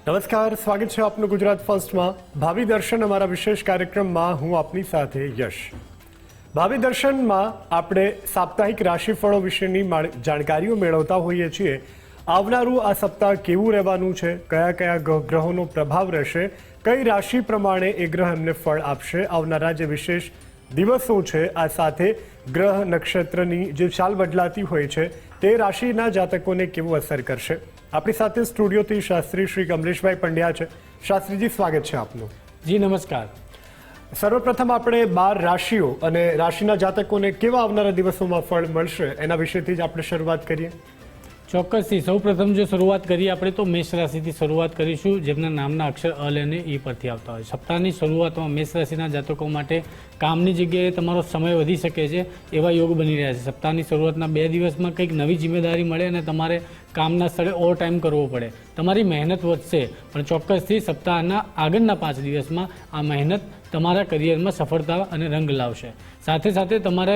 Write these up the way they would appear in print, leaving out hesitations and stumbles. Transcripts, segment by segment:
નમસ્કાર, સ્વાગત છે આપનું ગુજરાત ફર્સ્ટમાં. ભાવિ દર્શન અમારા વિશેષ કાર્યક્રમમાં હું આપની સાથે યશ. ભાવિ દર્શનમાં આપણે સાપ્તાહિક રાશિફળો વિશેની જાણકારીઓ મેળવતા હોઈએ છીએ. આવનારું આ સપ્તાહ કેવું રહેવાનું છે, કયા કયા ગ્રહોનો પ્રભાવ રહેશે, કઈ રાશિ પ્રમાણે એ ગ્રહ એમને ફળ આપશે, આવનારા જે વિશેષ દિવસો છે, આ સાથે ગ્રહ નક્ષત્રની જે ચાલ બદલાતી હોય છે તે રાશિના જાતકોને કેવું અસર કરશે. આપણી સાથે સ્ટુડિયોથી શાસ્ત્રી શ્રી કમલેશભાઈ પંડ્યા છે. શાસ્ત્રીજી, સ્વાગત છે આપનું. જી નમસ્કાર. સર્વપ્રથમ આપણે 12 રાશિઓ અને રાશિના જાતકોને કેવા આવનારા દિવસોમાં ફળ મળશે એના વિશેથી જ આપણે શરૂઆત કરીએ. ચોક્કસથી સૌપ્રથમ જો શરૂઆત કરીએ આપણે તો મેષ રાશિથી શરૂઆત કરીશું, જેમના નામના અક્ષર અ અને ઈ પરથી આવતા હોય. સપ્તાહની શરૂઆતમાં મેષ રાશિના જાતકો માટે કામની જગ્યાએ તમારો સમય વધી શકે છે એવા યોગ બની રહ્યા છે. સપ્તાહની શરૂઆતના 2 દિવસમાં કંઈક નવી જિમ્મેદારી મળે અને તમારે કામના સ્થળે ઓવર ટાઈમ કરવો પડે. તમારી મહેનત વધશે, પણ ચોક્કસથી સપ્તાહના આગળના 5 દિવસમાં આ મહેનત તમારા કરિયરમાં સફળતા અને રંગ લાવશે. સાથે સાથે તમારે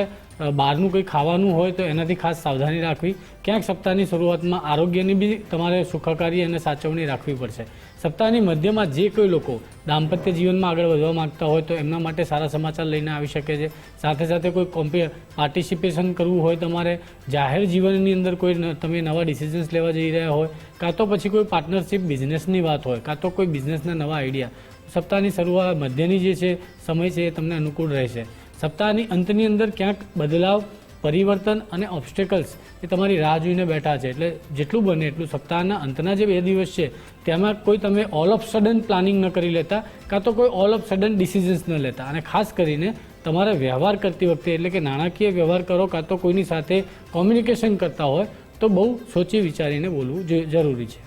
બહારનું કંઈ ખાવાનું હોય તો એનાથી ખાસ સાવધાની રાખવી. ક્યાંક સપ્તાહની શરૂઆતમાં આરોગ્યની બી તમારે સુખાકારી અને સાચવણી રાખવી પડશે. સપ્તાહની મધ્યમાં જે કોઈ લોકો દાંપત્ય જીવનમાં આગળ વધવા માંગતા હોય તો એમના માટે સારા સમાચાર લઈને આવી શકે છે. સાથે સાથે કોઈ પાર્ટિસિપેશન કરવું હોય, તમારે જાહેર જીવનની અંદર કોઈ તમે નવા ડિસિઝન્સ લેવા જઈ રહ્યા હોય, કાં તો પછી કોઈ પાર્ટનરશિપ બિઝનેસની વાત હોય, કાં તો કોઈ બિઝનેસના નવા આઈડિયા, સપ્તાહની શરૂઆત મધ્યની જે છે સમય છે એ તમને અનુકૂળ રહેશે. સપ્તાહની અંતની અંદર ક્યાંક બદલાવ, પરિવર્તન અને ઓબ્સ્ટેકલ્સ એ તમારી રાહ જોઈને બેઠા છે. એટલે જેટલું બને એટલું સપ્તાહના અંતના જે 2 દિવસ છે તેમાં કોઈ તમે ઓલ ઓફ સડન પ્લાનિંગ ન કરી લેતા, કાં તો કોઈ ઓલ ઓફ સડન ડિસિઝન્સ ન લેતા. અને ખાસ કરીને તમારે વ્યવહાર કરતી વખતે, એટલે કે નાણાકીય વ્યવહાર કરો કાં તો કોઈની સાથે કોમ્યુનિકેશન કરતા હોય તો બહુ સોચી વિચારીને બોલવું જરૂરી છે.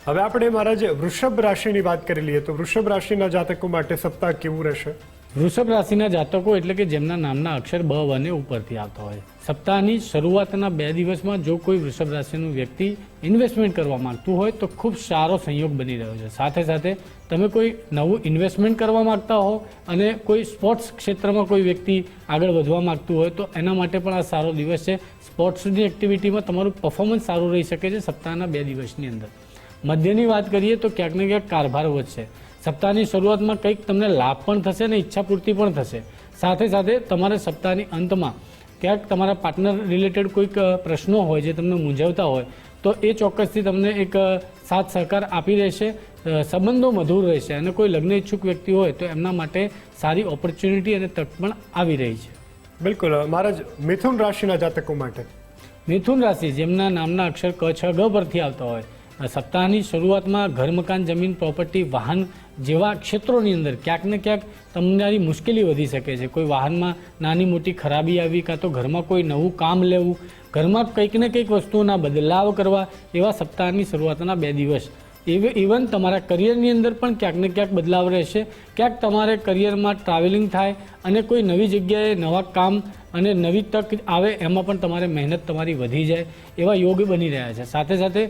હવે આપણે મહારાજ વૃષભ રાશિની વાત કરી લઈએ તો વૃષભ રાશિના જાતકો માટે સપ્તાહ કેવું રહેશે? વૃષભ રાશિના જાતકો એટલે કે જેમના નામના અક્ષર બ અને ઉપરથી આવતા હોય, સપ્તાહની શરૂઆતના 2 દિવસમાં જો કોઈ વૃષભ રાશિનું વ્યક્તિ ઇન્વેસ્ટમેન્ટ કરવા માંગતું હોય તો ખૂબ સારો સંયોગ બની રહ્યો છે. સાથે સાથે તમે કોઈ નવું ઇન્વેસ્ટમેન્ટ કરવા માંગતા હો અને કોઈ સ્પોર્ટ્સ ક્ષેત્રમાં કોઈ વ્યક્તિ આગળ વધવા માંગતું હોય તો એના માટે પણ આ સારો દિવસ છે. સ્પોર્ટ્સની એક્ટિવિટીમાં તમારું પરફોર્મન્સ સારું રહી શકે છે સપ્તાહના 2 દિવસની અંદર. મધ્યની વાત કરીએ તો ક્યાંક ને ક્યાંક કારભાર વધશે. સપ્તાહની શરૂઆતમાં કંઈક તમને લાભ પણ થશે અને ઈચ્છાપૂર્તિ પણ થશે. સાથે સાથે તમારે સપ્તાહની અંતમાં ક્યાંક તમારા પાર્ટનર રિલેટેડ કોઈક પ્રશ્નો હોય જે તમને મૂંઝવતા હોય તો એ ચોક્કસથી તમને એક સાથ સહકાર આપી રહેશે. સંબંધો મધુર રહેશે અને કોઈ લગ્ન ઈચ્છુક વ્યક્તિ હોય તો એમના માટે સારી ઓપોર્ચ્યુનિટી અને તક પણ આવી રહી છે. બિલકુલ. મહારાજ મિથુન રાશિના જાતકો માટે? મિથુન રાશિ જેમના નામના અક્ષર ક, છ, ગ પરથી આવતા હોય, સપ્તાહની શરૂઆતમાં ઘર, મકાન, જમીન, પ્રોપર્ટી, વાહન જેવા ક્ષેત્રોની અંદર ક્યાંક ને ક્યાંક તમારી મુશ્કેલી વધી શકે છે. કોઈ વાહનમાં નાની મોટી ખરાબી આવી, કાં તો ઘરમાં કોઈ નવું કામ લેવું, ઘરમાં કંઈક ને કંઈક વસ્તુઓના બદલાવ કરવા, એવા સપ્તાહની શરૂઆતના 2 દિવસ. ઇવન તમારા કરિયરની અંદર પણ ક્યાંક ને ક્યાંક બદલાવ રહેશે. ક્યાંક તમારે કરિયરમાં ટ્રાવેલિંગ થાય અને કોઈ નવી જગ્યાએ નવા કામ અને નવી તક આવે એમાં પણ તમારે મહેનત તમારી વધી જાય એવા યોગ બની રહ્યા છે. સાથે સાથે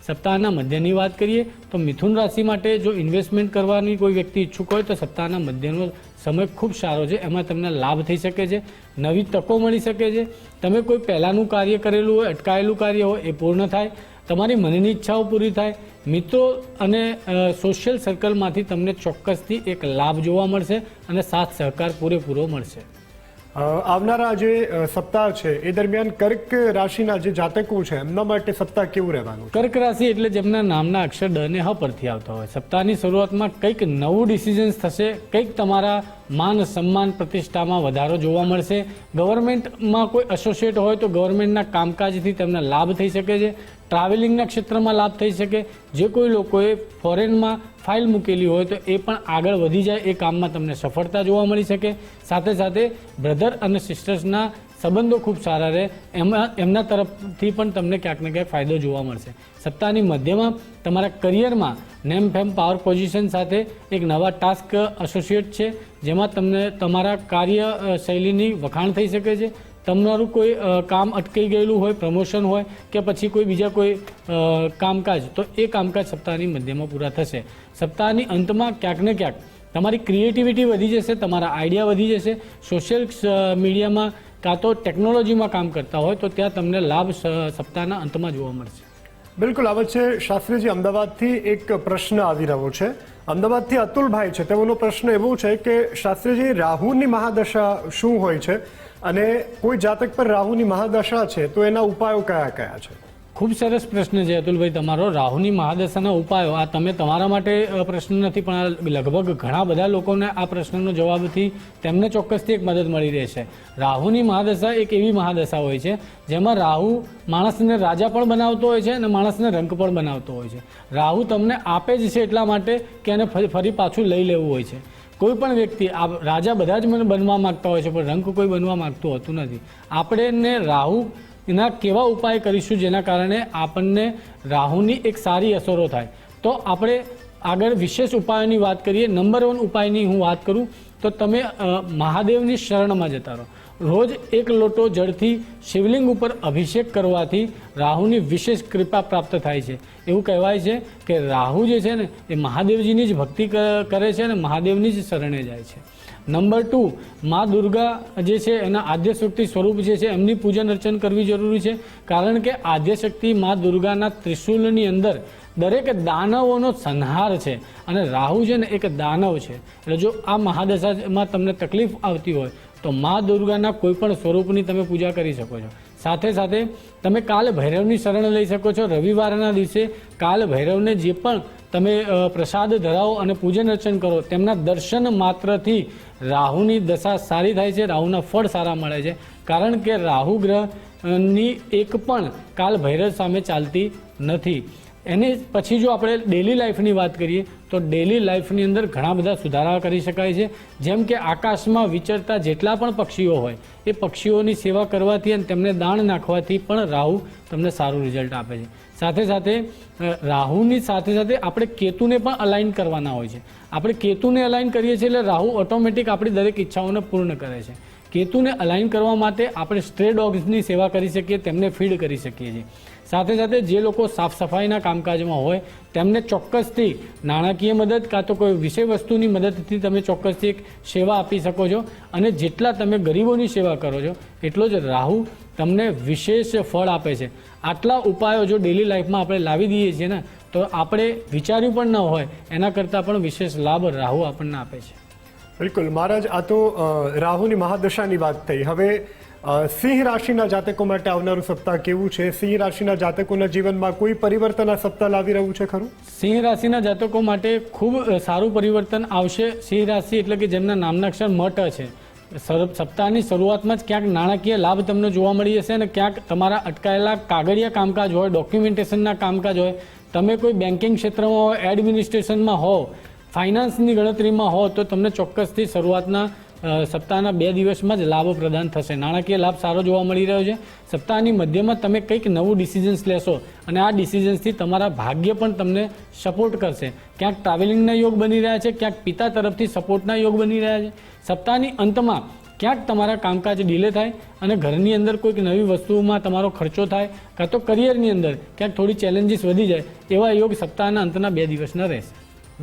સપ્તાહના મધ્યની વાત કરીએ તો મિથુન રાશિ માટે જો ઇન્વેસ્ટમેન્ટ કરવાની કોઈ વ્યક્તિ ઈચ્છુક હોય તો સપ્તાહના મધ્યનો સમય ખૂબ સારો છે. એમાં તમને લાભ થઈ શકે છે, નવી તકો મળી શકે છે. તમે કોઈ પહેલાંનું કાર્ય કરેલું હોય, અટકાયેલું કાર્ય હોય એ પૂર્ણ થાય, તમારી મનની ઈચ્છાઓ પૂરી થાય. મિત્રો અને સોશિયલ સર્કલમાંથી તમને ચોક્કસથી એક લાભ જોવા મળશે અને સાથ સહકાર પૂરેપૂરો મળશે. આવનારા જે સપ્તાહ છે એ દરમિયાન કર્ક રાશિના જે જાતકો છે એમના માટે સપ્તાહ કેવું રહેવાનું? કર્ક રાશિ એટલે જેમના નામના અક્ષર ડ અને હ પરથી આવતા હોય, સપ્તાહની શરૂઆતમાં કંઈક નવું ડિસિઝન્સ થશે, કંઈક તમારા માન, સન્માન, પ્રતિષ્ઠામાં વધારો જોવા મળશે. ગવર્મેન્ટમાં કોઈ એસોસિએટ હોય તો ગવર્મેન્ટના કામકાજથી તેમને લાભ થઈ શકે છે. ટ્રાવેલિંગના ક્ષેત્રમાં લાભ થઈ શકે. જે કોઈ લોકોએ ફોરેનમાં ફાઇલ મૂકેલી હોય તો એ પણ આગળ વધી જાય, એ કામમાં તમને સફળતા જોવા મળી શકે. સાથે સાથે બ્રધર અને સિસ્ટર્સના સંબંધો ખૂબ સારા રહે, એમના તરફથી પણ તમને ક્યાંક ને ક્યાંક ફાયદો જોવા મળશે. સપ્તાહની મધ્યમાં તમારા કરિયરમાં નેમ, ફેમ, પાવર પોઝિશન સાથે એક નવા ટાસ્ક એસોસિએટ છે જેમાં તમને તમારા કાર્ય શૈલીની વખાણ થઈ શકે છે. તમારું કોઈ કામ અટકી ગયેલું હોય, પ્રમોશન હોય કે પછી કોઈ બીજા કોઈ કામકાજ, તો એ કામકાજ સપ્તાહની મધ્યમાં પૂરા થશે. સપ્તાહની અંતમાં ક્યાંક ને ક્યાંક તમારી ક્રિએટિવિટી વધી જશે, તમારા આઈડિયા વધી જશે. સોશિયલ મીડિયામાં કાં તો ટેકનોલોજીમાં કામ કરતા હોય તો ત્યાં તમને લાભ સપ્તાહના અંતમાં જોવા મળશે. બિલકુલ આ વચ્ચે શાસ્ત્રીજી અમદાવાદથી એક પ્રશ્ન આવી રહ્યો છે. અમદાવાદથી અતુલભાઈ છે, તેમનો પ્રશ્ન એવો છે કે શાસ્ત્રીજી રાહુની મહાદશા શું હોય છે અને કોઈ જાતક પર રાહુની મહાદશા છે તો એના ઉપાયો કયા કયા છે? ખૂબ સરસ પ્રશ્ન છે અતુલભાઈ તમારો. રાહુની મહાદશાના ઉપાયો આ તમે તમારા માટે પ્રશ્ન નથી, પણ આ લગભગ ઘણા બધા લોકોને આ પ્રશ્નનો જવાબથી તેમને ચોક્કસથી એક મદદ મળી રહેશે. રાહુની મહાદશા એક એવી મહાદશા હોય છે જેમાં રાહુ માણસને રાજા પણ બનાવતો હોય છે અને માણસને રંક પણ બનાવતો હોય છે. રાહુ તમને આપે જ છે એટલા માટે કે એને ફરી પાછું લઈ લેવું હોય છે. કોઈ પણ વ્યક્તિ રાજા બધા જ મને બનવા માંગતા હોય છે, પણ રંક કોઈ બનવા માંગતું હોતું નથી. આપણે રાહુ એના કેવા ઉપાય કરીશું જેના કારણે આપણને રાહુની એક સારી અસરો થાય? તો આપણે આગળ વિશેષ ઉપાયોની વાત કરીએ. નંબર 1 ઉપાયની હું વાત કરું તો તમે મહાદેવની શરણમાં જતા રહો. રોજ 1 લોટો જળથી શિવલિંગ ઉપર અભિષેક કરવાથી રાહુની વિશેષ કૃપા પ્રાપ્ત થાય છે. એવું કહેવાય છે કે રાહુ જે છે ને એ મહાદેવજીની જ ભક્તિ કરે છે અને મહાદેવની જ શરણે જાય છે. નંબર 2, મા દુર્ગા જે છે એના આદ્યશક્તિ સ્વરૂપ જે છે એમની પૂજન અર્ચન કરવી જરૂરી છે. કારણ કે આદ્યશક્તિ મા દુર્ગાના ત્રિશુલની અંદર દરેક દાનવોનો સંહાર છે અને રાહુ છે ને એક દાનવ છે. એટલે જો આ મહાદશામાં તમને તકલીફ આવતી હોય તો મા દુર્ગાના કોઈ પણ સ્વરૂપની તમે પૂજા કરી શકો છો. સાથે સાથે તમે કાલ ભૈરવની શરણ લઈ શકો છો. રવિવારના દિવસે કાલ ભૈરવને જે પણ તમે પ્રસાદ ધરાવો અને પૂજન અર્ચન કરો તેમના દર્શન માત્રથી રાહુની દશા સારી થાય છે, રાહુના ફળ સારા મળે છે. કારણ કે રાહુ ગ્રહની એક પણ કાલ ભૈરવ સામે ચાલતી નથી. એની પછી જો આપણે ડેલી લાઈફની વાત કરીએ તો ડેલી લાઈફની અંદર ઘણા બધા સુધારા કરી શકાય છે. જેમ કે આકાશમાં વિચરતા જેટલા પણ પક્ષીઓ હોય એ પક્ષીઓની સેવા કરવાથી અને તેમને દાણ નાખવાથી પણ રાહુ તમને સારું રિઝલ્ટ આપે છે. સાથે સાથે રાહુની સાથે સાથે આપણે કેતુને પણ અલાઇન કરવાના હોય છે. આપણે કેતુને અલાઇન કરીએ છીએ એટલે રાહુ ઓટોમેટિક આપણી દરેક ઈચ્છાઓને પૂર્ણ કરે છે. કેતુને અલાઇન કરવા માટે આપણે સ્ટ્રે ડોગ્સની સેવા કરી શકીએ, તેમને ફીડ કરી શકીએ છીએ. સાથે સાથે જે લોકો સાફ સફાઈના કામકાજમાં હોય તેમને ચોક્કસથી નાણાકીય મદદ કાં તો કોઈ વિષય વસ્તુની મદદથી તમે ચોક્કસથી એક સેવા આપી શકો છો. અને જેટલા તમે ગરીબોની સેવા કરો છો એટલો જ રાહુ તમને વિશેષ ફળ આપે છે. આટલા ઉપાયો જો ડેલી લાઈફમાં આપણે લાવી દઈએ છીએ ને તો આપણે વિચાર્યું પણ ન હોય એના કરતાં પણ વિશેષ લાભ રાહુ આપણને આપે છે. બિલકુલ મહારાજ, આ તો રાહુની મહાદશાની વાત થઈ. હવે સિંહ રાશિના જાતકો માટે આવનારું સપ્તાહ કેવું છે? સિંહ રાશિના જાતકોના જીવનમાં કોઈ પરિવર્તન આ સપ્તાહ લાવી રહ્યું છે ખરું? સિંહ રાશિના જાતકો માટે ખૂબ સારું પરિવર્તન આવશે. સિંહ રાશિ એટલે કે જેમના નામના અક્ષર મટ છે. સપ્તાહની શરૂઆતમાં જ ક્યાંક નાણાકીય લાભ તમને જોવા મળી જશે અને ક્યાંક તમારા અટકાયેલા કાગળિયા કામકાજ હોય, ડોક્યુમેન્ટેશનના કામકાજ હોય, તમે કોઈ બેન્કિંગ ક્ષેત્રમાં હોય, એડમિનિસ્ટ્રેશનમાં હો, ફાઇનાન્સની ગણતરીમાં હો તો તમને ચોક્કસથી શરૂઆતના સપ્તાહના 2 દિવસમાં જ લાભ પ્રદાન થશે. નાણાકીય લાભ સારો જોવા મળી રહ્યો છે. સપ્તાહની મધ્યમાં તમે કંઈક નવું ડિસિઝન્સ લેશો અને આ ડિસિઝન્સથી તમારા ભાગ્ય પણ તમને સપોર્ટ કરશે. ક્યાંક ટ્રાવેલિંગના યોગ બની રહ્યા છે, ક્યાંક પિતા તરફથી સપોર્ટના યોગ બની રહ્યા છે. સપ્તાહની અંતમાં ક્યાંક તમારા કામકાજ ડીલે થાય અને ઘરની અંદર કોઈક નવી વસ્તુમાં તમારો ખર્ચો થાય કાં તો કરિયરની અંદર ક્યાંક થોડી ચેલેન્જીસ વધી જાય એવા યોગ સપ્તાહના અંતના 2 દિવસના રહેશે.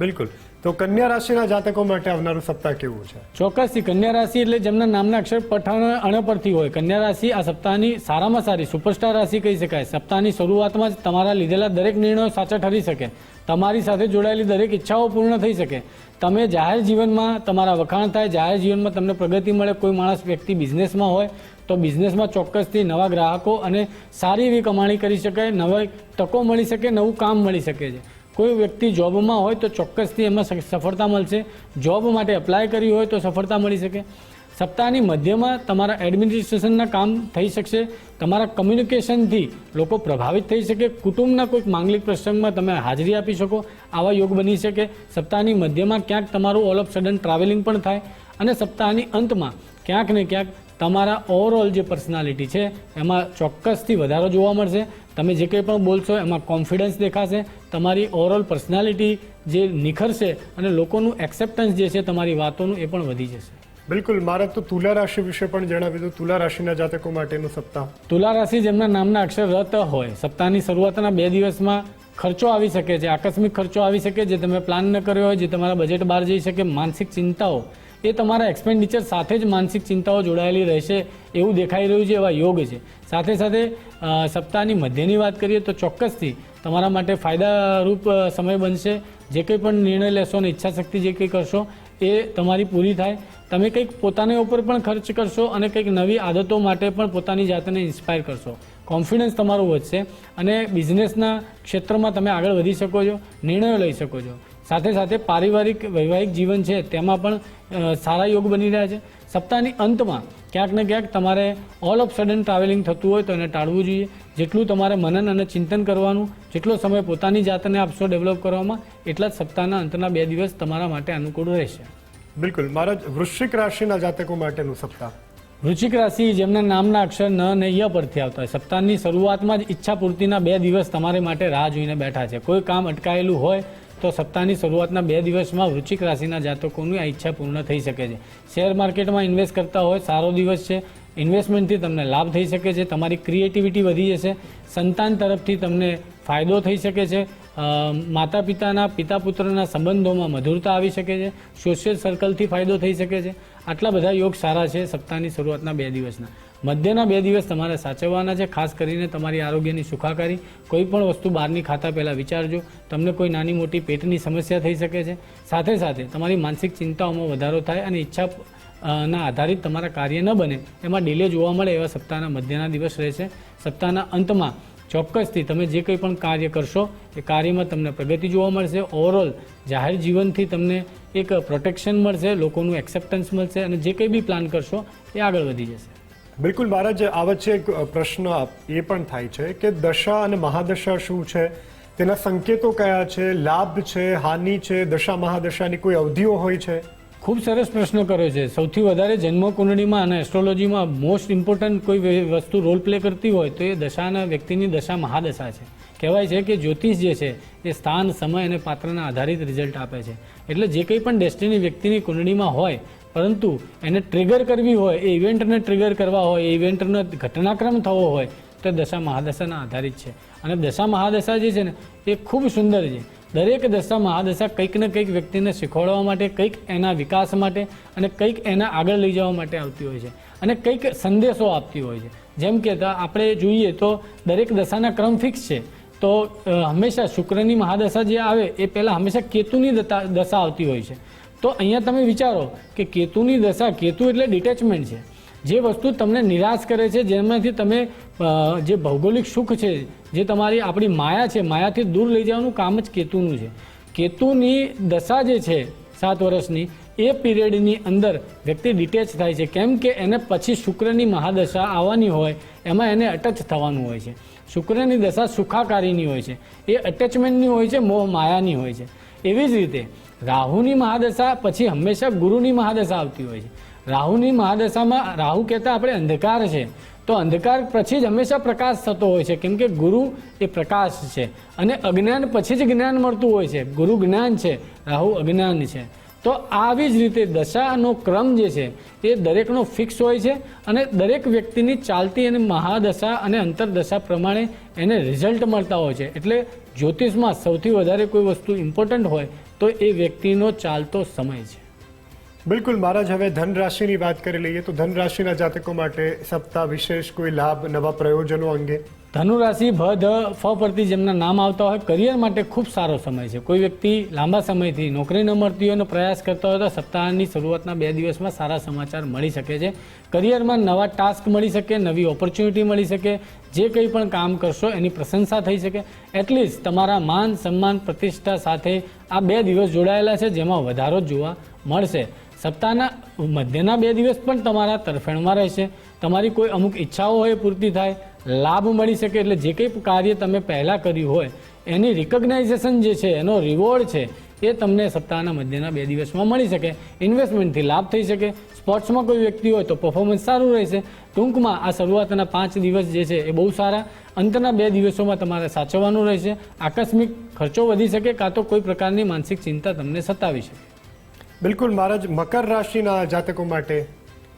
બિલકુલ. તો કન્યા રાશિના જાતકો માટે આવનારું સપ્તાહ કેવું છે? ચોક્કસથી કન્યા રાશિ એટલે જેમના નામના અક્ષર પઠાણ અણ પરથી હોય. કન્યા રાશિ આ સપ્તાહની સારામાં સારી સુપરસ્ટાર રાશિ કહી શકાય. સપ્તાહની શરૂઆતમાં જ તમારા લીધેલા દરેક નિર્ણયો સાચા ઠરી શકે. તમારી સાથે જોડાયેલી દરેક ઈચ્છાઓ પૂર્ણ થઈ શકે. તમે જાહેર જીવનમાં તમારા વખાણ થાય, જાહેર જીવનમાં તમને પ્રગતિ મળે. કોઈ માણસ વ્યક્તિ બિઝનેસમાં હોય તો બિઝનેસમાં ચોક્કસથી નવા ગ્રાહકો અને સારી એવી કમાણી કરી શકાય, નવી તકો મળી શકે, નવું કામ મળી શકે છે. કોઈ વ્યક્તિ જોબમાં હોય તો ચોક્કસથી એમાં સફળતા મળશે. જોબ માટે એપ્લાય કરી હોય તો સફળતા મળી શકે. સપ્તાહની મધ્યમાં તમારા એડમિનિસ્ટ્રેશનના કામ થઈ શકશે. તમારા કમ્યુનિકેશનથી લોકો પ્રભાવિત થઈ શકે. કુટુંબના કોઈક માંગલિક પ્રસંગમાં તમે હાજરી આપી શકો, આવા યોગ બની શકે. સપ્તાહની મધ્યમાં ક્યાંક તમારું ઓલ ઓફ સડન ટ્રાવેલિંગ પણ થાય અને સપ્તાહની અંતમાં ક્યાંક ને ક્યાંક તમારા ઓવરઓલ જે પર્સનાલિટી છે એમાં ચોક્કસથી વધારો જોવા મળશે. તમે જે કંઈ પણ બોલશો એમાં કોન્ફિડન્સ દેખાશે. તમારી ઓવરઓલ પર્સનાલિટી જે નિખરશે અને લોકોનું એક્સેપ્ટન્સ જે છે તમારી વાતોનું એ પણ વધી જશે. બિલકુલ. મારે તો તુલા રાશિ વિશે પણ જણાવી દઉં. તુલા રાશિના જાતકો માટેનું સપ્તાહ. તુલા રાશિ જેમના નામના અક્ષર રત હોય, સપ્તાહની શરૂઆતના 2 દિવસમાં ખર્ચો આવી શકે છે, આકસ્મિક ખર્ચો આવી શકે જે તમે પ્લાન ન કર્યો હોય, જે તમારા બજેટ બહાર જઈ શકે. માનસિક ચિંતાઓ એ તમારા એક્સપેન્ડિચર સાથે જ માનસિક ચિંતાઓ જોડાયેલી રહેશે એવું દેખાઈ રહ્યું છે, એવા યોગ છે. સાથે સાથે સપ્તાહની મધ્યની વાત કરીએ તો ચોક્કસથી તમારા માટે ફાયદારૂપ સમય બનશે. જે કંઈ પણ નિર્ણય લેશો અને ઈચ્છાશક્તિ જે કંઈ કરશો એ તમારી પૂરી થાય. તમે કંઈક પોતાના ઉપર પણ ખર્ચ કરશો અને કંઈક નવી આદતો માટે પણ પોતાની જાતને ઇન્સ્પાયર કરશો. કોન્ફિડન્સ તમારું વધશે અને બિઝનેસના ક્ષેત્રમાં તમે આગળ વધી શકો છો, નિર્ણયો લઈ શકો છો. સાથે સાથે પારિવારિક વૈવાહિક જીવન છે તેમાં પણ સારા યોગ બની રહ્યા છે. સપ્તાહની અંતમાં ક્યાંક ને ક્યાંક તમારે ઓલ ઓફ સડન ટ્રાવેલિંગ થતું હોય તો એને ટાળવું જોઈએ. જેટલું તમારે મનન અને ચિંતન કરવાનું, જેટલો સમય પોતાની જાતને આપશો ડેવલપ કરવામાં, એટલા જ સપ્તાહના અંતના 2 દિવસ તમારા માટે અનુકૂળ રહેશે. બિલકુલ. મારા વૃશ્ચિક રાશિના જાતકો માટેનું સપ્તાહ. વૃશ્ચિક રાશિ જેમના નામના અક્ષર ન અને ય પરથી આવતા હોય, સપ્તાહની શરૂઆતમાં જ ઈચ્છા પૂર્તિના 2 દિવસ તમારી માટે રાહ જોઈને બેઠા છે. કોઈ કામ અટકાયેલું હોય તો સપ્તાહની શરૂઆતના 2 દિવસમાં વૃશ્ચિક રાશિના જાતકોની આ ઈચ્છા પૂર્ણ થઈ શકે છે. શેર માર્કેટમાં ઇન્વેસ્ટ કરતા હોય સારો દિવસ છે. ઇન્વેસ્ટમેન્ટથી તમને લાભ થઈ શકે છે. તમારી ક્રિએટિવિટી વધી જશે. સંતાન તરફથી તમને ફાયદો થઈ શકે છે. માતા પિતાના પિતા પુત્રના સંબંધોમાં મધુરતા આવી શકે છે. સોશિયલ સર્કલથી ફાયદો થઈ શકે છે. આટલા બધા યોગ સારા છે સપ્તાહની શરૂઆતના 2 દિવસના. મધ્યના 2 દિવસ તમારે સાચવવાના છે. ખાસ કરીને તમારી આરોગ્યની સુખાકારી. કોઈ પણ વસ્તુ બહારની ખાતા પહેલાં વિચારજો. તમને કોઈ નાની મોટી પેટની સમસ્યા થઈ શકે છે. સાથે સાથે તમારી માનસિક ચિંતાઓમાં વધારો થાય અને ઈચ્છા ના આધારિત તમારા કાર્ય ન બને એમાં ડિલે જોવા મળે એવા સપ્તાહના મધ્યના દિવસ રહેશે. સપ્તાહના અંતમાં ચોક્કસથી તમે જે કંઈ પણ કાર્ય કરશો એ કાર્યમાં તમને પ્રગતિ જોવા મળશે. ઓવરઓલ જાહેર જીવનથી તમને એક પ્રોટેક્શન મળશે, લોકોનું એક્સેપ્ટન્સ મળશે અને જે કંઈ બી પ્લાન કરશો એ આગળ વધી જશે. બિલકુલ. મારા જે આ વચ્ચે એક પ્રશ્ન એ પણ થાય છે કે દશા અને મહાદશા શું છે, તેના સંકેતો કયા છે, લાભ છે, હાનિ છે, દશા મહાદશાની કોઈ અવધિઓ હોય છે? ખૂબ સરસ પ્રશ્ન કર્યો છે. સૌથી વધારે જન્મ કુંડળીમાં અને એસ્ટ્રોલોજીમાં મોસ્ટ ઇમ્પોર્ટન્ટ કોઈ વસ્તુ રોલ પ્લે કરતી હોય તો એ દશાના વ્યક્તિની દશા મહાદશા છે. કહેવાય છે કે જ્યોતિષ જે છે એ સ્થાન, સમય અને પાત્રના આધારિત રિઝલ્ટ આપે છે. એટલે જે કંઈ પણ ડેસ્ટિની વ્યક્તિની કુંડળીમાં હોય પરંતુ એને ટ્રિગર કરવી હોય, એ ઇવેન્ટને ટ્રિગર કરવા હોય, એ ઇવેન્ટનો ઘટનાક્રમ થવો હોય તો દશા મહાદશાના આધારિત છે. અને દશા મહાદશા જે છે ને એ ખૂબ સુંદર છે. દરેક દશા મહાદશા કંઈક ને કંઈક વ્યક્તિને શીખવાડવા માટે, કંઈક એના વિકાસ માટે અને કંઈક એના આગળ લઈ જવા માટે આવતી હોય છે અને કંઈક સંદેશો આપતી હોય છે. જેમ કે આપણે જોઈએ તો દરેક દશાના ક્રમ ફિક્સ છે. તો હંમેશા શુક્રની મહાદશા જે આવે એ પહેલાં હંમેશા કેતુની દશા આવતી હોય છે. તો અહીંયા તમે વિચારો કે કેતુની દશા, કેતુ એટલે ડિટેચમેન્ટ છે. જે વસ્તુ તમને નિરાશ કરે છે, જેમાંથી તમે જે ભૌગોલિક સુખ છે, જે તમારી આપણી માયા છે, માયાથી દૂર લઈ જવાનું કામ જ કેતુનું છે. કેતુની દશા જે છે 7 વર્ષની, એ પીરિયડની અંદર વ્યક્તિ ડિટેચ થાય છે. કેમ કે એને પછી શુક્રની મહાદશા આવવાની હોય, એમાં એને અટચ થવાનું હોય છે. શુક્રની દશા સુખાકારીની હોય છે, એ અટેચમેન્ટની હોય છે, મોહ માયાની હોય છે. એવી જ રીતે રાહુની મહાદશા પછી હંમેશા ગુરુની મહાદશા આવતી હોય છે. રાહુની મહાદશામાં રાહુ કહેતા આપણે અંધકાર છે, તો અંધકાર પછી જ હંમેશા પ્રકાશ થતો હોય છે. કેમ કે ગુરુ એ પ્રકાશ છે અને અજ્ઞાન પછી જ જ્ઞાન મળતું હોય છે. ગુરુ જ્ઞાન છે, રાહુ અજ્ઞાન છે. તો આવી જ રીતે દશાનો ક્રમ જે છે એ દરેકનો ફિક્સ હોય છે અને દરેક વ્યક્તિની ચાલતી અને મહાદશા અને અંતરદશા પ્રમાણે એને રિઝલ્ટ મળતા હોય છે. એટલે જ્યોતિષમાં સૌથી વધારે કોઈ વસ્તુ ઇમ્પોર્ટન્ટ હોય તો એ વ્યક્તિનો ચાલતો સમય છે. બિલકુલ. મહારાજ, હવે ધન રાશિની વાત કરી લઈએ તો ધન રાશિના જાતકો માટે સપ્તાહ વિશેષ કોઈ લાભ, નવા પ્રયોજનો અંગે? ધનુ રાશિ ભ, ધ, ફ પરથી જેમના નામ આવતા હોય, કરિયર માટે ખૂબ સારો સમય છે. કોઈ વ્યક્તિ લાંબા સમયથી નોકરી ન મળતી હોય અને પ્રયાસ કરતા હોય તો સપ્તાહની શરૂઆતના 2 દિવસમાં સારા સમાચાર મળી શકે છે. કરિયરમાં નવા ટાસ્ક મળી શકે, નવી ઓપોર્ચ્યુનિટી મળી શકે. જે કંઈ પણ કામ કરશો એની પ્રશંસા થઈ શકે. એટલીસ્ટ તમારા માન, સન્માન, પ્રતિષ્ઠા સાથે આ 2 દિવસ જોડાયેલા છે, જેમાં વધારો જોવા મળશે. સપ્તાહના મધ્યના 2 દિવસ પણ તમારા તરફેણમાં રહેશે. તમારી કોઈ અમુક ઈચ્છાઓ હોય પૂર્તિ થાય, લાભ મળી શકે. એટલે જે કંઈ કાર્ય તમે પહેલાં કર્યું હોય એની રિકોગ્નાઇઝેશન જે છે, એનો રિવોર્ડ છે, એ તમને સપ્તાહના મધ્યના 2 દિવસમાં મળી શકે. ઇન્વેસ્ટમેન્ટથી લાભ થઈ શકે. સ્પોર્ટ્સમાં કોઈ વ્યક્તિ હોય તો પરફોર્મન્સ સારું રહેશે. ટૂંકમાં આ શરૂઆતના 5 દિવસ જે છે એ બહુ સારા. અંતના 2 દિવસોમાં તમારે સાચવવાનું રહેશે. આકસ્મિક ખર્ચો વધી શકે, કાં તો કોઈ પ્રકારની માનસિક ચિંતા તમને સતાવી શકે. બિલકુલ. મહારાજ, મકર રાશિના જાતકો માટે?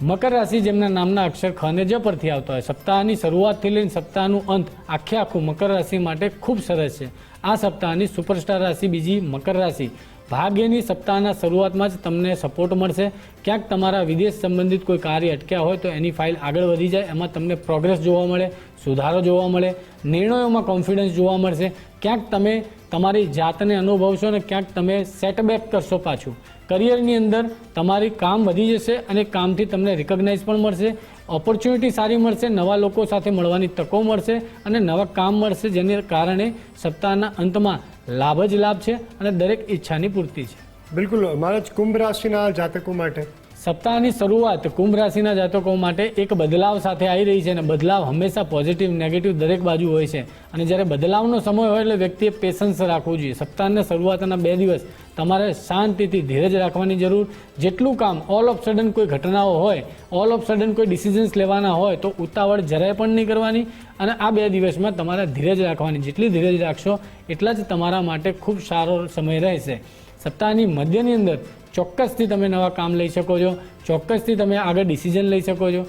મકર રાશિ જેમના નામના અક્ષર ખ અને જ પરથી આવતા હોય, સપ્તાહની શરૂઆતથી લઈને સપ્તાહનું અંત આખું મકર રાશિ માટે ખૂબ સરસ છે. આ સપ્તાહની સુપરસ્ટાર રાશિ બીજી મકર રાશિ. ભાગ્યની સપ્તાહના શરૂઆતમાં જ તમને સપોર્ટ મળશે. ક્યાંક તમારા વિદેશ સંબંધિત કોઈ કાર્ય અટક્યા હોય તો એની ફાઇલ આગળ વધી જાય, એમાં તમને પ્રોગ્રેસ જોવા મળે, સુધારો જોવા મળે. નિર્ણયોમાં કોન્ફિડન્સ જોવા મળશે. ક્યાંક તમે તમારી જાતને અનુભવશો અને ક્યાંક તમે સેટબેક કરશો પાછું. કરિયરની અંદર તમારી કામ વધી જશે અને કામથી તમને રિકોગ્નાઇઝ પણ મળશે, ઓપોર્ચ્યુનિટી સારી મળશે, નવા લોકો સાથે મળવાની તકો મળશે અને નવા કામ મળશે, જેને કારણે સપ્તાહના અંતમાં લાભ જ લાભ છે અને દરેક ઈચ્છાની પૂર્તિ છે. બિલકુલ મહારાજ, કુંભ રાશિના જાતકો માટે સપ્તાહની શરૂઆત કુંભ રાશિના જાતકો માટે એક બદલાવ સાથે આવી રહી છે અને બદલાવ હંમેશા પોઝિટિવ નેગેટિવ દરેક બાજુ હોય છે અને જ્યારે બદલાવનો સમય હોય એટલે વ્યક્તિએ પેશન્સ રાખવું જોઈએ. સપ્તાહના શરૂઆતના 2 દિવસ તમારે શાંતિથી ધીરજ રાખવાની જરૂર. જેટલું કામ ઓલ ઓફ સડન કોઈ ઘટનાઓ હોય, ઓલ ઓફ સડન કોઈ ડિસિઝન્સ લેવાના હોય તો ઉતાવળ જરાય પણ નહીં કરવાની અને આ 2 દિવસમાં તમારે ધીરજ રાખવાની. જેટલી ધીરજ રાખશો એટલા જ તમારા માટે ખૂબ સારો સમય રહેશે. સપ્તાહની મધ્યની અંદર ચોક્કસથી તમે નવા કામ લઈ શકો છો, ચોક્કસથી તમે આગળ ડિસિઝન લઈ શકો છો.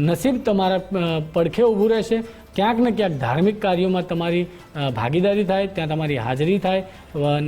નસીબ તમારા પડખે ઊભું રહેશે. ક્યાંક ને ક્યાંક ધાર્મિક કાર્યોમાં તમારી ભાગીદારી થાય, ત્યાં તમારી હાજરી થાય,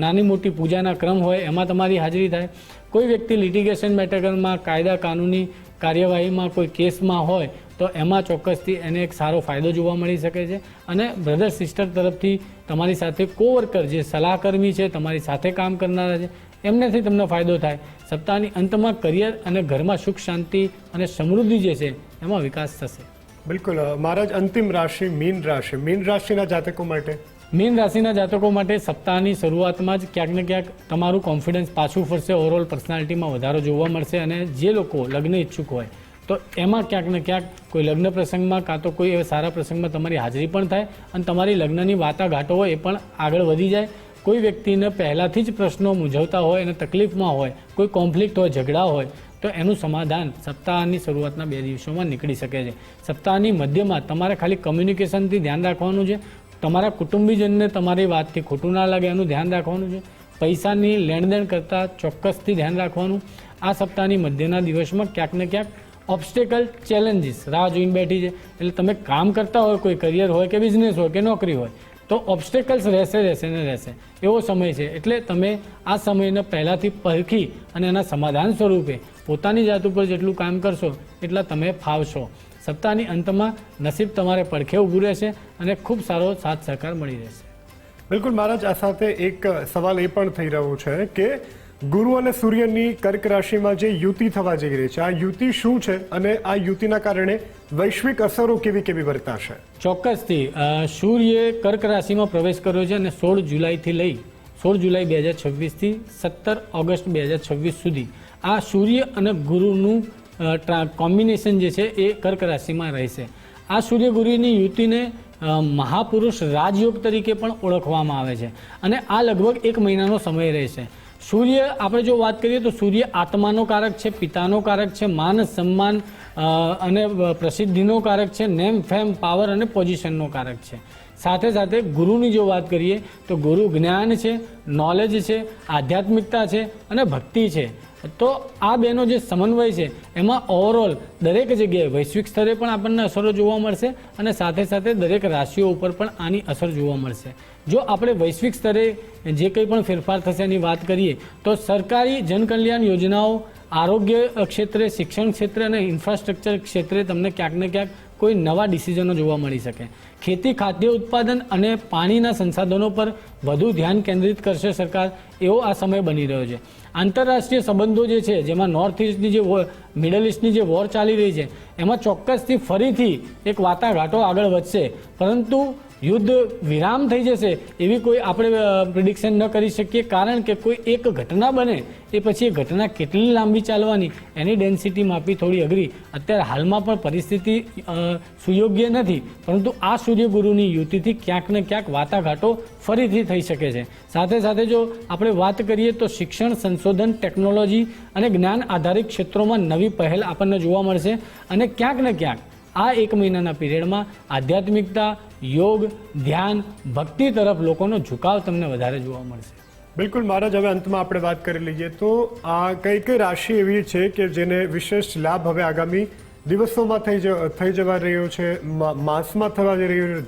નાની મોટી પૂજાના ક્રમ હોય એમાં તમારી હાજરી થાય. કોઈ વ્યક્તિ લિટિગેશન મેટરમાં, કાયદા કાનૂની કાર્યવાહીમાં, કોઈ કેસમાં હોય તો એમાં ચોક્કસથી એને એક સારો ફાયદો જોવા મળી શકે છે અને બ્રધર સિસ્ટર તરફથી તમારી સાથે કોવર્કર જે સલાહકર્મી છે, તમારી સાથે કામ કરનારા છે, એમનેથી તમને ફાયદો થાય. સપ્તાહની અંતમાં કરિયર અને ઘરમાં સુખ શાંતિ અને સમૃદ્ધિ જે છે એમાં વિકાસ થશે. બિલકુલ મહારાજ, અંતિમ રાશિ મીન રાશિ. મીન રાશિના જાતકો માટે મીન રાશિના જાતકો માટે સપ્તાહની શરૂઆતમાં જ ક્યાંક ને ક્યાંક તમારું કોન્ફિડન્સ પાછું ફરશે, ઓવરઓલ પર્સનાલિટીમાં વધારો જોવા મળશે અને જે લોકો લગ્ન ઈચ્છુક હોય તો એમાં ક્યાંક ને ક્યાંક કોઈ લગ્ન પ્રસંગમાં કાં તો કોઈ એવા સારા પ્રસંગમાં તમારી હાજરી પણ થાય અને તમારી લગ્નની વાટાઘાટો હોય એ પણ આગળ વધી જાય. કોઈ વ્યક્તિને પહેલાંથી જ પ્રશ્નો મૂંઝવતા હોય અને તકલીફમાં હોય, કોઈ કોન્ફ્લિક્ટ હોય, ઝઘડા હોય તો એનું સમાધાન સપ્તાહની શરૂઆતના 2 દિવસોમાં નીકળી શકે છે. સપ્તાહની મધ્યમાં તમારે ખાલી કમ્યુનિકેશનથી ધ્યાન રાખવાનું છે. તમારા કુટુંબીજનને તમારી વાતથી ખોટું ના લાગે એનું ધ્યાન રાખવાનું છે. પૈસાની લેણદેણ કરતાં ચોક્કસથી ધ્યાન રાખવાનું. આ સપ્તાહની મધ્યના દિવસમાં ક્યાંક ને ક્યાંક ઓબ્સ્ટેકલ, ચેલેન્જીસ રાહ જોઈને બેઠી છે. એટલે તમે કામ કરતા હોય, કોઈ કરિયર હોય કે બિઝનેસ હોય કે નોકરી હોય તો ઓબ્સ્ટેકલ્સ રહેશે એવો સમય છે. એટલે તમે આ સમયને પહેલાંથી પરખી અને એના સમાધાન સ્વરૂપે પોતાની જાત ઉપર જેટલું કામ કરશો એટલા તમે ફાવશો. સપ્તાહની અંતમાં નસીબ તમારે પડખે ઊભું રહેશે અને ખૂબ સારો સાથ સહકાર મળી રહેશે. બિલકુલ મહારાજ, આ સાથે એક સવાલ એ પણ થઈ રહ્યો છે કે ગુરુ અને સૂર્યની કર્ક રાશિમાં જે યુતિ થવા જઈ રહી છે, આ યુતિ શું છે અને આ યુતિના કારણે વૈશ્વિક અસરો કેવી વર્તાશે? ચોક્કસથી સૂર્યે કર્ક રાશિમાં પ્રવેશ કર્યો છે અને 16 જુલાઈ 2026થી 17 ઓગસ્ટ 2026 સુધી આ સૂર્ય અને ગુરુનું કોમ્બિનેશન જે છે એ કર્ક રાશિમાં રહેશે. આ સૂર્ય ગુરુની યુતિને મહાપુરુષ રાજયોગ તરીકે પણ ઓળખવામાં આવે છે અને આ લગભગ 1 મહિનાનો સમય રહેશે. સૂર્ય આપણે જો વાત કરીએ તો સૂર્ય આત્માનો કારક છે, પિતાનો કારક છે, માન સન્માન અને પ્રસિદ્ધિનો કારક છે, નેમ ફેમ પાવર અને પોઝિશનનો કારક છે. સાથે સાથે ગુરુની જો વાત કરીએ તો ગુરુ જ્ઞાન છે, નોલેજ છે, આધ્યાત્મિકતા છે અને ભક્તિ છે. તો આ બેનો જે સમન્વય છે એમાં ઓવરઓલ દરેક જગ્યાએ વૈશ્વિક સ્તરે પણ આપણને અસરો જોવા મળશે અને સાથે સાથે દરેક રાશિઓ ઉપર પણ આની અસર જોવા મળશે. જો આપણે વૈશ્વિક સ્તરે જે કંઈ પણ ફેરફાર થશે એની વાત કરીએ તો સરકારી જનકલ્યાણ યોજનાઓ, આરોગ્ય ક્ષેત્રે, શિક્ષણ ક્ષેત્રે અને ઇન્ફ્રાસ્ટ્રક્ચર ક્ષેત્રે તમને ક્યાંક ને ક્યાંક કોઈ નવા ડિસિઝનો જોવા મળી શકે. ખેતી, ખાદ્ય ઉત્પાદન અને પાણીના સંસાધનો પર વધુ ધ્યાન કેન્દ્રિત કરશે સરકાર, એવો આ સમય બની રહ્યો છે. આંતરરાષ્ટ્રીય સંબંધો જે છે જેમાં નોર્થ ઇસ્ટની જે મિડલ ઇસ્ટની જે વોર ચાલી રહી છે એમાં ચોક્કસથી ફરીથી એક વાટાઘાટો આગળ વધશે, પરંતુ યુદ્ધ વિરામ થઈ જશે એવી કોઈ આપણે પ્રિડિક્શન ન કરી શકીએ, કારણ કે કોઈ એક ઘટના બને એ પછી એ ઘટના કેટલી લાંબી ચાલવાની એની ડેન્સિટી માપવી થોડી અઘરી. અત્યારે હાલમાં પણ પરિસ્થિતિ સુયોગ્ય નથી, પરંતુ આ સૂર્યગુરુની યુતિથી ક્યાંક ને ક્યાંક વાટાઘાટો ફરીથી થઈ શકે છે. સાથે સાથે જો આપણે વાત કરીએ તો શિક્ષણ, સંશોધન, ટેકનોલોજી અને જ્ઞાન આધારિત ક્ષેત્રોમાં નવી પહેલ આપણને જોવા મળશે અને ક્યાંક ને ક્યાંક આ 1 મહિનાના પીરિયડમાં આધ્યાત્મિકતા, યોગ, ધ્યાન, ભક્તિ તરફ લોકોનો ઝુકાવ તમને વધારે જોવા મળશે. બિલકુલ મહારાજ, હવે અંતમાં આપણે વાત કરી લઈએ તો આ કઈ રાશિ એવી છે કે જેને વિશેષ લાભ હવે આગામી દિવસોમાં થઈ જવા રહ્યો છે, માસમાં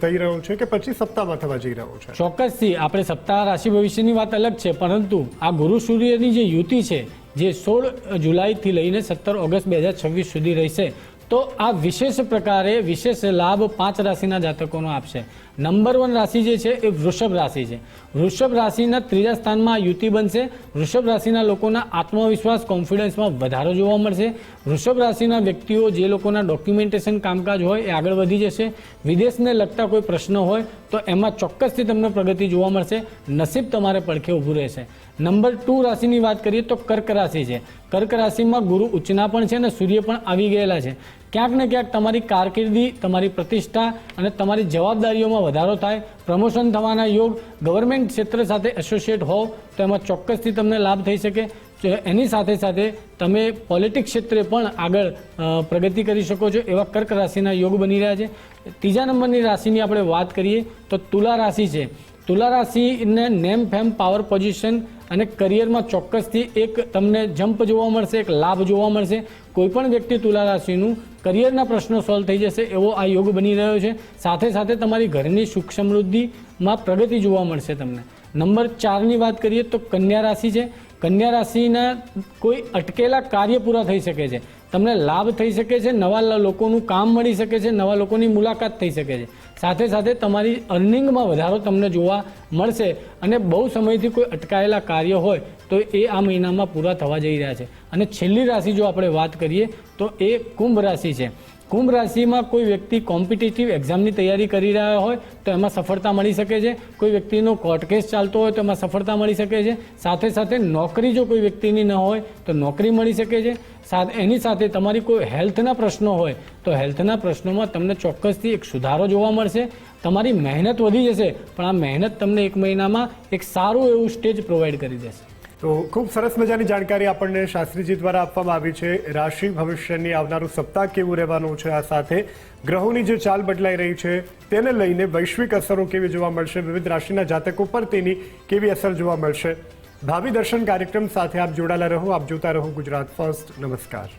થઈ રહ્યો છે કે પછી સપ્તાહમાં થવા જઈ રહ્યો છે? ચોક્કસથી આપણે સપ્તાહ રાશિ ભવિષ્યની વાત અલગ છે, પરંતુ આ ગુરુ સૂર્યની જે યુતિ છે જે 16 જુલાઈથી લઈને 17 ઓગસ્ટ 2026 સુધી રહેશે, તો આ વિશેષ પ્રકારે વિશેષ લાભ 5 રાશિના જાતકોનો આપશે. નંબર 1 રાશિ જે છે એ વૃષભ રાશિ છે. વૃષભ રાશિના 3જા સ્થાનમાં યુતિ બનશે. વૃષભ રાશિના લોકોના આત્મવિશ્વાસ કોન્ફિડન્સમાં વધારો જોવા મળશે. વૃષભ રાશિના વ્યક્તિઓ જે લોકોના ડોક્યુમેન્ટેશન કામકાજ હોય એ આગળ વધી જશે. વિદેશને લગતા કોઈ પ્રશ્ન હોય તો એમાં ચોક્કસથી તમને પ્રગતિ જોવા મળશે. નસીબ તમારે પડખે ઊભું રહેશે. નંબર 2 રાશિની વાત કરીએ તો કર્ક રાશિ છે. કર્ક રાશિમાં ગુરુ ઉચ્ચના પણ છે અને સૂર્ય પણ આવી ગયેલા છે. ક્યાંક ને ક્યાંક તમારી કારકિર્દી, તમારી પ્રતિષ્ઠા અને તમારી જવાબદારીઓમાં વધારો થાય, પ્રમોશન થવાના યોગ, ગવર્મેન્ટ ક્ષેત્ર સાથે એસોસિએટ હોવ તો એમાં ચોક્કસથી તમને લાભ થઈ શકે. એની સાથે સાથે તમે પોલિટિક્સ ક્ષેત્રે પણ આગળ પ્રગતિ કરી શકો છો એવા કર્ક રાશિના યોગ બની રહ્યા છે. 3જા નંબરની રાશિની આપણે વાત કરીએ તો તુલા રાશિ છે. તુલા રાશિને નેમ ફેમ પાવર પોઝિશન અને કરિયરમાં ચોક્કસથી એક તમને જમ્પ જોવા મળશે, એક લાભ જોવા મળશે. કોઈપણ વ્યક્તિ તુલા રાશિનું કરિયરના પ્રશ્નો સોલ્વ થઈ જશે એવો આ યોગ બની રહ્યો છે. સાથે સાથે તમારી ઘરની સુખ સમૃદ્ધિમાં પ્રગતિ જોવા મળશે તમને. નંબર 4ની વાત કરીએ તો કન્યા રાશિ છે. કન્યા રાશિના કોઈ અટકેલા કાર્ય પૂરા થઈ શકે છે, તમને લાભ થઈ શકે છે, નવા લોકોનું કામ મળી શકે છે, નવા લોકોની મુલાકાત થઈ શકે છે. સાથે સાથે તમારી અર્નિંગમાં વધારો તમને જોવા મળશે અને બહુ સમયથી કોઈ અટકાયેલા કાર્ય હોય તો એ આ મહિનામાં પૂરા થવા જઈ રહ્યા છે. અને છેલ્લી રાશિ જો આપણે વાત કરીએ તો એ કુંભ રાશિ છે. કુંભ રાશિમાં કોઈ વ્યક્તિ કોમ્પિટિટિવ એક્ઝામની તૈયારી કરી રહ્યા હોય તો એમાં સફળતા મળી શકે છે. કોઈ વ્યક્તિનો કોર્ટ કેસ ચાલતો હોય તો એમાં સફળતા મળી શકે છે. સાથે સાથે નોકરી જો કોઈ વ્યક્તિની ન હોય તો નોકરી મળી શકે છે. એની સાથે તમારી કોઈ હેલ્થના પ્રશ્નો હોય તો હેલ્થના પ્રશ્નોમાં તમને ચોક્કસથી એક સુધારો જોવા મળશે. તમારી મહેનત વધી જશે પણ આ મહેનત તમને એક મહિનામાં એક સારું એવું સ્ટેજ પ્રોવાઈડ કરી દેશે. તો ખૂબ સરસ મજાની જાણકારી આપણને શાસ્ત્રીજી દ્વારા આપવામાં આવી છે. રાશિ ભવિષ્યની આવનારું સપ્તાહ કેવું રહેવાનું છે, આ સાથે ગ્રહોની જે ચાલ બદલાઈ રહી છે તેને લઈને વૈશ્વિક અસરો કેવી જોવા મળશે, વિવિધ રાશિના જાતકો પર તેની કેવી અસર જોવા મળશે. ભાવિ દર્શન કાર્યક્રમ સાથે આપ જોડાયેલા રહો. આપ જોતા રહો ગુજરાત ફર્સ્ટ. નમસ્કાર.